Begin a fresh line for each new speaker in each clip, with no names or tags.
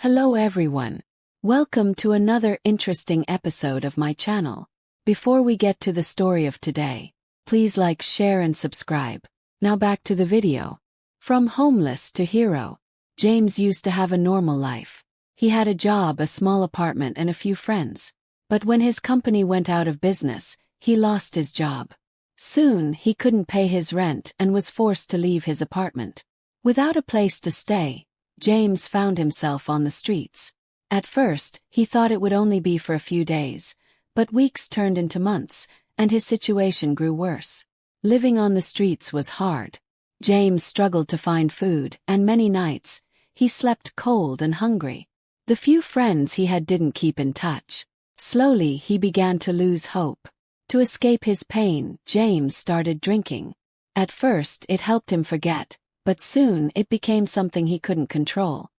Hello everyone. Welcome to another interesting episode of my channel. Before we get to the story of today, please like, share and subscribe. Now back to the video. From homeless to hero, James used to have a normal life. He had a job, a small apartment and a few friends. But when his company went out of business, he lost his job. Soon he couldn't pay his rent and was forced to leave his apartment. Without a place to stay, James found himself on the streets. At first, he thought it would only be for a few days, but weeks turned into months, and his situation grew worse. Living on the streets was hard. James struggled to find food, and many nights, he slept cold and hungry. The few friends he had didn't keep in touch. Slowly, he began to lose hope. To escape his pain, James started drinking. At first, it helped him forget, but soon it became something he couldn't control.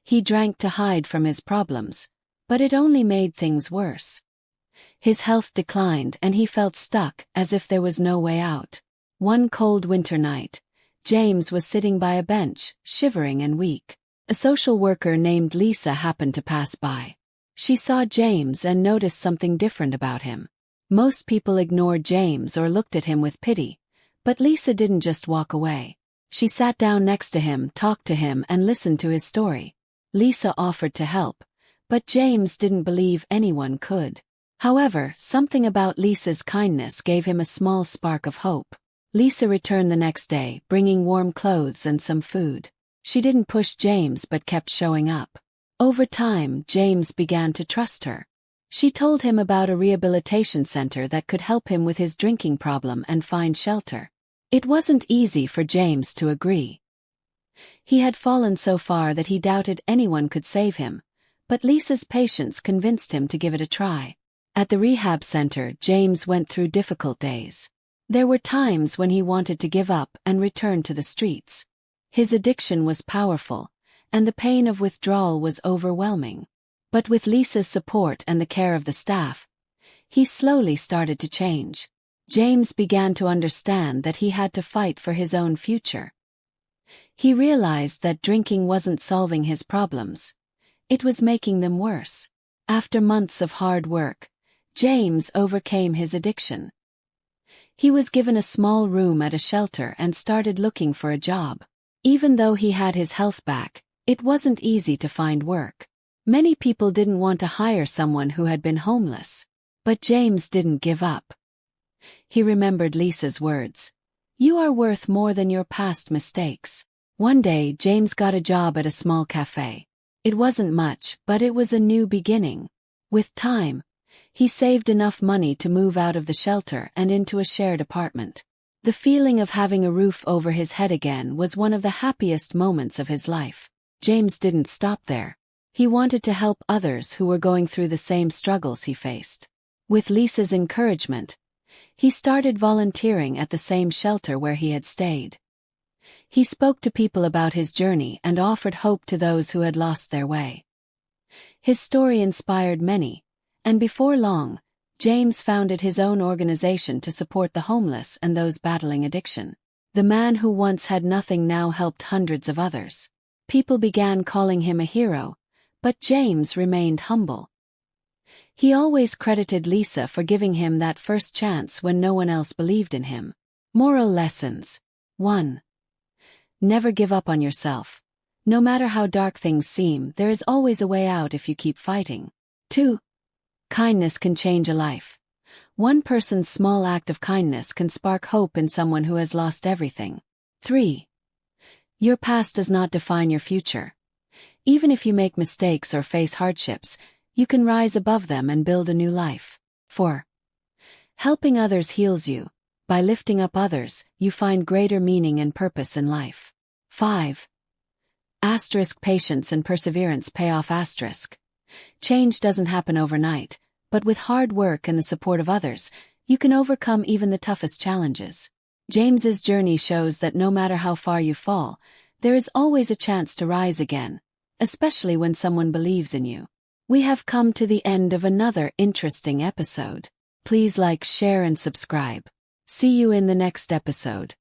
He drank to hide from his problems, but it only made things worse. His health declined and he felt stuck, as if there was no way out. One cold winter night, James was sitting by a bench, shivering and weak. A social worker named Lisa happened to pass by. She saw James and noticed something different about him. Most people ignored James or looked at him with pity, but Lisa didn't just walk away. She sat down next to him, talked to him and listened to his story. Lisa offered to help, but James didn't believe anyone could. However, something about Lisa's kindness gave him a small spark of hope. Lisa returned the next day, bringing warm clothes and some food. She didn't push James but kept showing up. Over time, James began to trust her. She told him about a rehabilitation center that could help him with his drinking problem and find shelter. It wasn't easy for James to agree. He had fallen so far that he doubted anyone could save him, but Lisa's patience convinced him to give it a try. At the rehab center, James went through difficult days. There were times when he wanted to give up and return to the streets. His addiction was powerful, and the pain of withdrawal was overwhelming. But with Lisa's support and the care of the staff, he slowly started to change. James began to understand that he had to fight for his own future. He realized that drinking wasn't solving his problems. It was making them worse. After months of hard work, James overcame his addiction. He was given a small room at a shelter and started looking for a job. Even though he had his health back, it wasn't easy to find work. Many people didn't want to hire someone who had been homeless. But James didn't give up. He remembered Lisa's words. "You are worth more than your past mistakes." One day, James got a job at a small cafe. It wasn't much, but it was a new beginning. With time, he saved enough money to move out of the shelter and into a shared apartment. The feeling of having a roof over his head again was one of the happiest moments of his life. James didn't stop there. He wanted to help others who were going through the same struggles he faced. With Lisa's encouragement, he started volunteering at the same shelter where he had stayed. He spoke to people about his journey and offered hope to those who had lost their way. His story inspired many, and before long, James founded his own organization to support the homeless and those battling addiction. The man who once had nothing now helped hundreds of others. People began calling him a hero, but James remained humble. He always credited Lisa for giving him that first chance when no one else believed in him. Moral lessons. 1. Never give up on yourself. No matter how dark things seem, there is always a way out if you keep fighting. 2. Kindness can change a life. One person's small act of kindness can spark hope in someone who has lost everything. 3. Your past does not define your future. Even if you make mistakes or face hardships, you can rise above them and build a new life. 4. Helping others heals you. By lifting up others, you find greater meaning and purpose in life. 5. Patience and perseverance pay off. Change doesn't happen overnight, but with hard work and the support of others, you can overcome even the toughest challenges. James's journey shows that no matter how far you fall, there is always a chance to rise again, especially when someone believes in you. We have come to the end of another interesting episode. Please like, share and subscribe. See you in the next episode.